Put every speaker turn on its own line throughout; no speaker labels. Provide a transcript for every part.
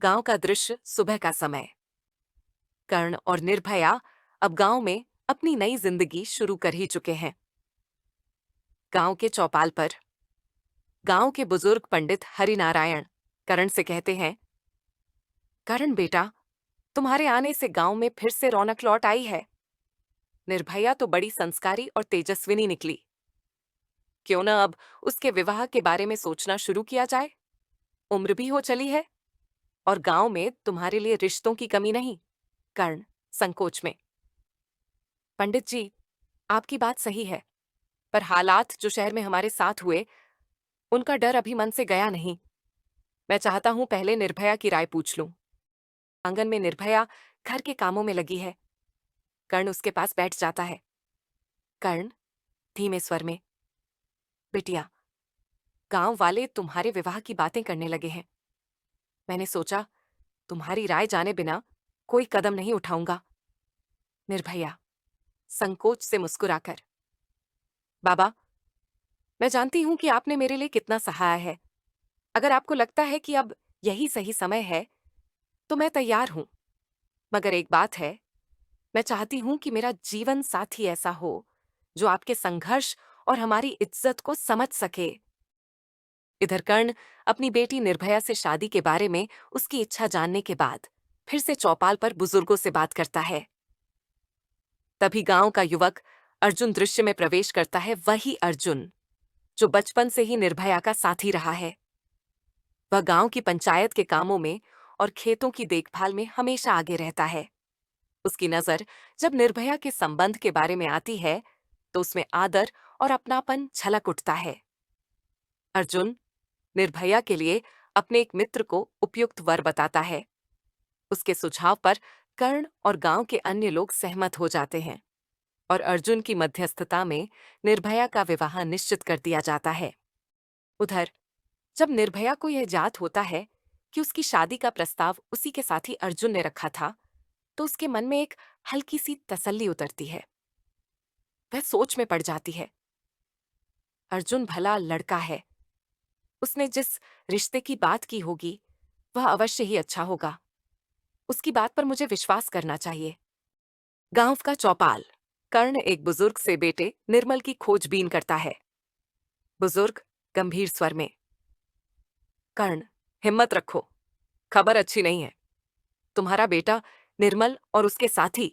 गांव का दृश्य, सुबह का समय। कर्ण और निर्भया अब गांव में अपनी नई जिंदगी शुरू कर ही चुके हैं। गांव के चौपाल पर गांव के बुजुर्ग पंडित हरिनारायण कर्ण से कहते हैं, कर्ण बेटा, तुम्हारे आने से गांव में फिर से रौनक लौट आई है। निर्भया तो बड़ी संस्कारी और तेजस्विनी निकली। क्यों न अब उसके विवाह के बारे में सोचना शुरू किया जाए। उम्र भी हो चली है और गांव में तुम्हारे लिए रिश्तों की कमी नहीं। कर्ण संकोच में, पंडित जी, आपकी बात सही है, पर हालात जो शहर में हमारे साथ हुए, उनका डर अभी मन से गया नहीं। मैं चाहता हूं पहले निर्भया की राय पूछ लूं। आंगन में निर्भया घर के कामों में लगी है। कर्ण उसके पास बैठ जाता है। कर्ण धीमे स्वर में, बिटिया, गांव वाले तुम्हारे विवाह की बातें करने लगे हैं। मैंने सोचा तुम्हारी राय जाने बिना कोई कदम नहीं उठाऊंगा। निर्भया संकोच से मुस्कुराकर, बाबा, मैं जानती हूं कि आपने मेरे लिए कितना सहाया है। अगर आपको लगता है कि अब यही सही समय है, तो मैं तैयार हूं। मगर एक बात है, मैं चाहती हूं कि मेरा जीवन साथी ऐसा हो जो आपके संघर्ष और हमारी इज्जत को समझ सके। इधर कर्ण अपनी बेटी निर्भया से शादी के बारे में उसकी इच्छा जानने के बाद फिर से चौपाल पर बुजुर्गों से बात करता है। तभी गांव का युवक अर्जुन दृश्य में प्रवेश करता है। वही अर्जुन जो बचपन से ही निर्भया का साथी रहा है। वह गांव की पंचायत के कामों में और खेतों की देखभाल में हमेशा आगे रहता है। उसकी नजर जब निर्भया के संबंध के बारे में आती है, तो उसमें आदर और अपनापन झलक उठता है। अर्जुन निर्भया के लिए अपने एक मित्र को उपयुक्त वर बताता है। उसके सुझाव पर कर्ण और गांव के अन्य लोग सहमत हो जाते हैं और अर्जुन की मध्यस्थता में निर्भया का विवाह निश्चित कर दिया जाता है। उधर जब निर्भया को यह ज्ञात होता है कि उसकी शादी का प्रस्ताव उसी के साथी अर्जुन ने रखा था, तो उसके मन में एक हल्की सी तसल्ली उतरती है। वह सोच में पड़ जाती है, अर्जुन भला लड़का है। उसने जिस रिश्ते की बात की होगी, वह अवश्य ही अच्छा होगा। उसकी बात पर मुझे विश्वास करना चाहिए। गांव का चौपाल। कर्ण एक बुजुर्ग से बेटे निर्मल की खोजबीन करता है। बुजुर्ग गंभीर स्वर में, कर्ण, हिम्मत रखो, खबर अच्छी नहीं है। तुम्हारा बेटा निर्मल और उसके साथी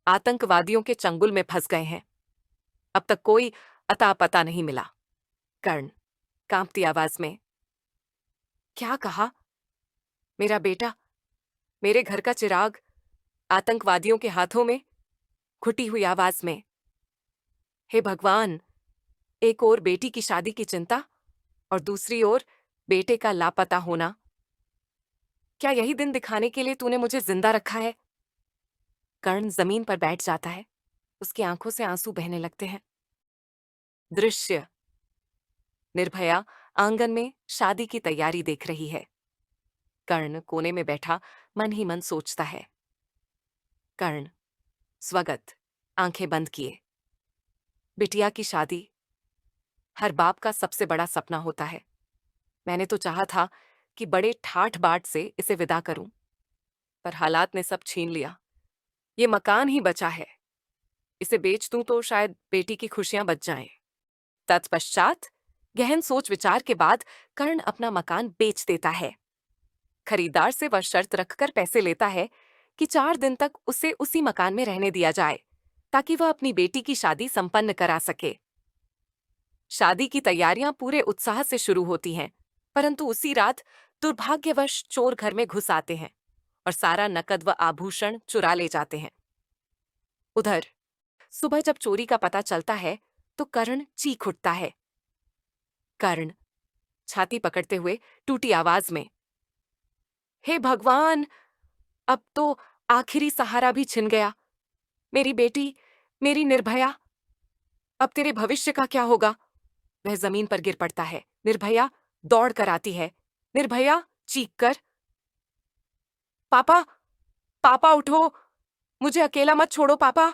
आतंकवादियों के चंगुल में फंस गए हैं। अब तक कोई अता पता नहीं मिला। कर्ण कांपती आवाज में, क्या कहा? मेरा बेटा, मेरे घर का चिराग आतंकवादियों के हाथों में? घुटी हुई आवाज में, हे भगवान, एक ओर बेटी की शादी की चिंता और दूसरी ओर बेटे का लापता होना। क्या यही दिन दिखाने के लिए तूने मुझे जिंदा रखा है? कर्ण जमीन पर बैठ जाता है। उसकी आंखों से आंसू बहने लगते हैं। दृश्य, निर्भया आंगन में शादी की तैयारी देख रही है। कर्ण कोने में बैठा मन ही मन सोचता है। कर्ण स्वगत, आंखें बंद किए। बिटिया की शादी हर बाप का सबसे बड़ा सपना होता है। मैंने तो चाहा था कि बड़े ठाठ बाट से इसे विदा करूं, पर हालात ने सब छीन लिया। ये मकान ही बचा है, इसे बेच दूं तो शायद बेटी की खुशियां बच जाएं। तत्पश्चात गहन सोच विचार के बाद कर्ण अपना मकान बेच देता है। खरीदार से वह शर्त रखकर पैसे लेता है कि 4 दिन तक उसे उसी मकान में रहने दिया जाए, ताकि वह अपनी बेटी की शादी संपन्न करा सके। शादी की तैयारियां पूरे उत्साह से शुरू होती हैं, परंतु उसी रात दुर्भाग्यवश चोर घर में घुस आते हैं और सारा नकद व आभूषण चुरा ले जाते हैं। उधर सुबह जब चोरी का पता चलता है, तो कर्ण चीख उठता है। कर्ण छाती पकड़ते हुए टूटी आवाज में, हे भगवान, अब तो आखिरी सहारा भी छिन गया। मेरी बेटी, मेरी निर्भया, अब तेरे भविष्य का क्या होगा? वह जमीन पर गिर पड़ता है। निर्भया दौड़ कर आती है। निर्भया चीख कर, पापा, पापा उठो, मुझे अकेला मत छोड़ो पापा।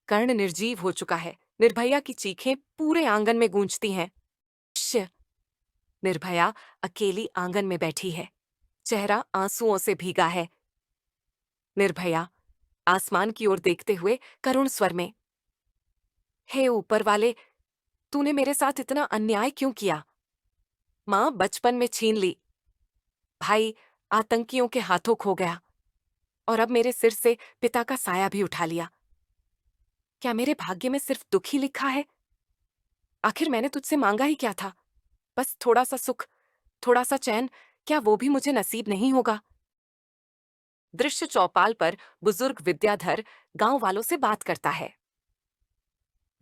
कर्ण निर्जीव हो चुका है। निर्भया की चीखें पूरे आंगन में गूंजती हैं। श्य, निर्भया अकेली आंगन में बैठी है, चेहरा आंसुओं से भीगा है। निर्भया आसमान की ओर देखते हुए करुण स्वर में, हे ऊपर वाले, तूने मेरे साथ इतना अन्याय क्यों किया? मां बचपन में छीन ली, भाई आतंकियों के हाथों खो गया, और अब मेरे सिर से पिता का साया भी उठा लिया। क्या मेरे भाग्य में सिर्फ दुख ही लिखा है? आखिर मैंने तुझसे मांगा ही क्या था? बस थोड़ा सा सुख, थोड़ा सा चैन, क्या वो भी मुझे नसीब नहीं होगा? दृश्य चौपाल पर बुजुर्ग विद्याधर गांव वालों से बात करता है।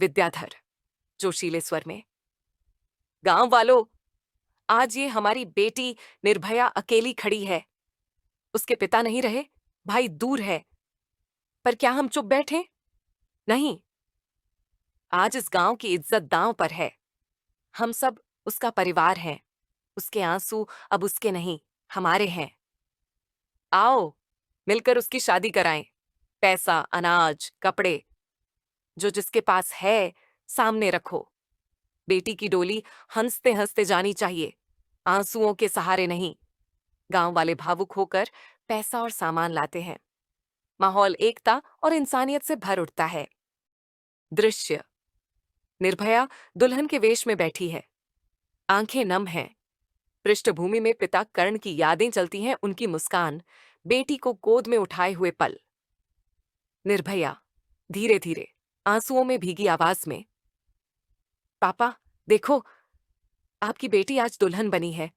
विद्याधर जोशीले स्वर में, गांव वालों, आज ये हमारी बेटी निर्भया अकेली खड़ी है। उसके पिता नहीं रहे, भाई दूर है। पर क्या हम चुप बैठे? नहीं, आज इस गांव की इज्जत दांव पर है। हम सब उसका परिवार हैं। उसके आंसू अब उसके नहीं, हमारे हैं। आओ मिलकर उसकी शादी कराएं। पैसा, अनाज, कपड़े, जो जिसके पास है सामने रखो। बेटी की डोली हंसते हंसते जानी चाहिए, आंसुओं के सहारे नहीं। गांव वाले भावुक होकर पैसा और सामान लाते हैं। माहौल एकता और इंसानियत से भर उठता है। दृश्य, निर्भया दुल्हन के वेश में बैठी है, आंखें नम हैं। पृष्ठभूमि में पिता कर्ण की यादें चलती हैं, उनकी मुस्कान, बेटी को गोद में उठाए हुए पल। निर्भया धीरे धीरे आंसुओं में भीगी आवाज में, पापा देखो, आपकी बेटी आज दुल्हन बनी है।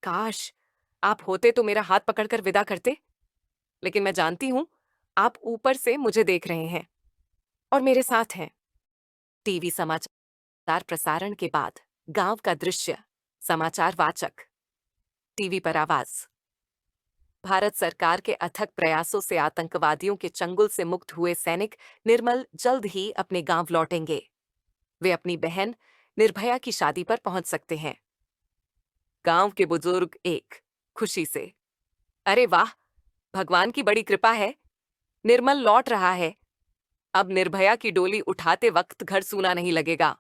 काश आप होते तो मेरा हाथ पकड़कर विदा करते, लेकिन मैं जानती हूं आप ऊपर से मुझे देख रहे हैं और मेरे साथ हैं। टीवी समाचार प्रसारण के बाद गांव का दृश्य, समाचार वाचक, टीवी पर आवाज। भारत सरकार के अथक प्रयासों से आतंकवादियों के चंगुल से मुक्त हुए सैनिक निर्मल जल्द ही अपने गांव लौटेंगे। वे अपनी बहन निर्भया की शादी पर पहुंच सकते हैं। गांव के बुजुर्ग एक खुशी से, अरे वाह, भगवान की बड़ी कृपा है, निर्मल लौट रहा है। अब निर्भया की डोली उठाते वक्त घर सूना नहीं लगेगा।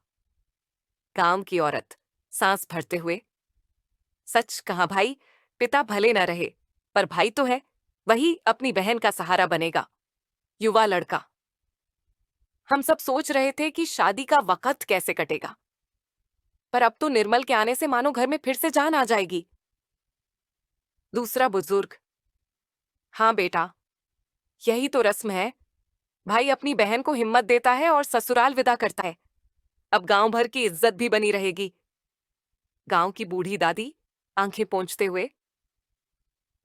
गांव की औरत सांस भरते हुए, सच कहा भाई, पिता भले न रहे, पर भाई तो है, वही अपनी बहन का सहारा बनेगा। युवा लड़का, हम सब सोच रहे थे कि शादी का वक्त कैसे कटेगा, पर अब तो निर्मल के आने से मानो घर में फिर से जान आ जाएगी। दूसरा बुजुर्ग, हाँ बेटा, यही तो रस्म है। भाई अपनी बहन को हिम्मत देता है और ससुराल विदा करता है। अब गांव भर की इज्जत भी बनी रहेगी। गांव की बूढ़ी दादी आंखें पोंछते हुए,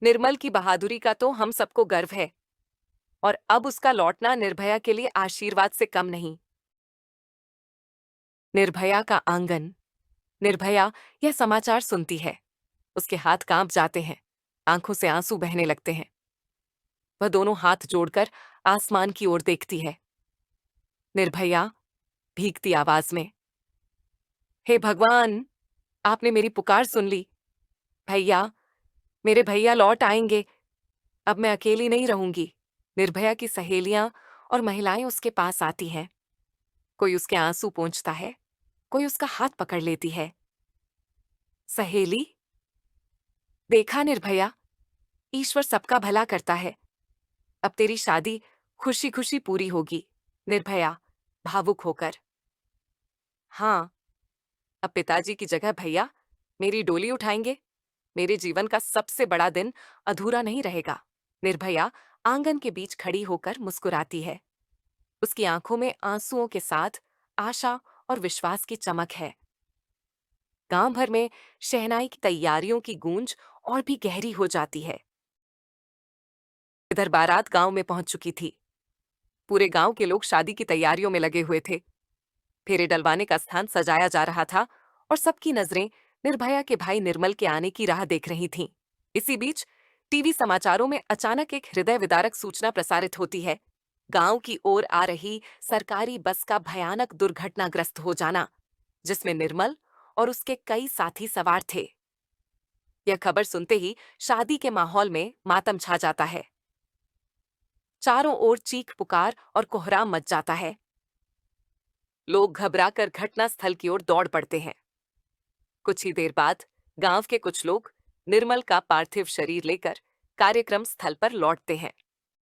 निर्मल की बहादुरी का तो हम सबको गर्व है, और अब उसका लौटना निर्भया के लिए आशीर्वाद से कम नहीं। निर्भया का आंगन। निर्भया यह समाचार सुनती है, उसके हाथ कांप जाते हैं, आंखों से आंसू बहने लगते हैं। वह दोनों हाथ जोड़कर आसमान की ओर देखती है। निर्भया भीगती आवाज में, हे भगवान, आपने मेरी पुकार सुन ली। भैया, मेरे भैया लौट आएंगे। अब मैं अकेली नहीं रहूंगी। निर्भया की सहेलियां और महिलाएं उसके पास आती हैं। कोई उसके आंसू पोंछता है, कोई उसका हाथ पकड़ लेती है। सहेली, देखा निर्भया, ईश्वर सबका भला करता है। अब तेरी शादी खुशी खुशी पूरी होगी। निर्भया भावुक होकर, हाँ, अब पिताजी की जगह भैया मेरी डोली उठाएंगे। मेरे जीवन का सबसे बड़ा दिन अधूरा नहीं रहेगा। निर्भया आंगन के बीच खड़ी होकर मुस्कुराती है। उसकी आंखों में आंसुओं के साथ आशा और विश्वास की चमक है। गांव भर में शहनाई की तैयारियों की गूंज और भी गहरी हो जाती है। इधर बारात गांव में पहुंच चुकी थी। पूरे गांव के लोग शादी की तैयारियों में लगे हुए थे। फेरे डलवाने का स्थान सजाया जा रहा था और सबकी नजरें निर्भया के भाई निर्मल के आने की राह देख रही थीं। इसी बीच टीवी समाचारों में अचानक एक हृदय विदारक सूचना प्रसारित होती है। गांव की ओर आ रही सरकारी बस का भयानक दुर्घटनाग्रस्त हो जाना, जिसमें निर्मल और उसके कई साथी सवार थे। यह खबर सुनते ही शादी के माहौल में मातम छा जाता है। चारों ओर चीख पुकार और कोहराम मच जाता है। लोग घबराकर घटनास्थल की ओर दौड़ पड़ते हैं। कुछ ही देर बाद गांव के कुछ लोग निर्मल का पार्थिव शरीर लेकर कार्यक्रम स्थल पर लौटते हैं।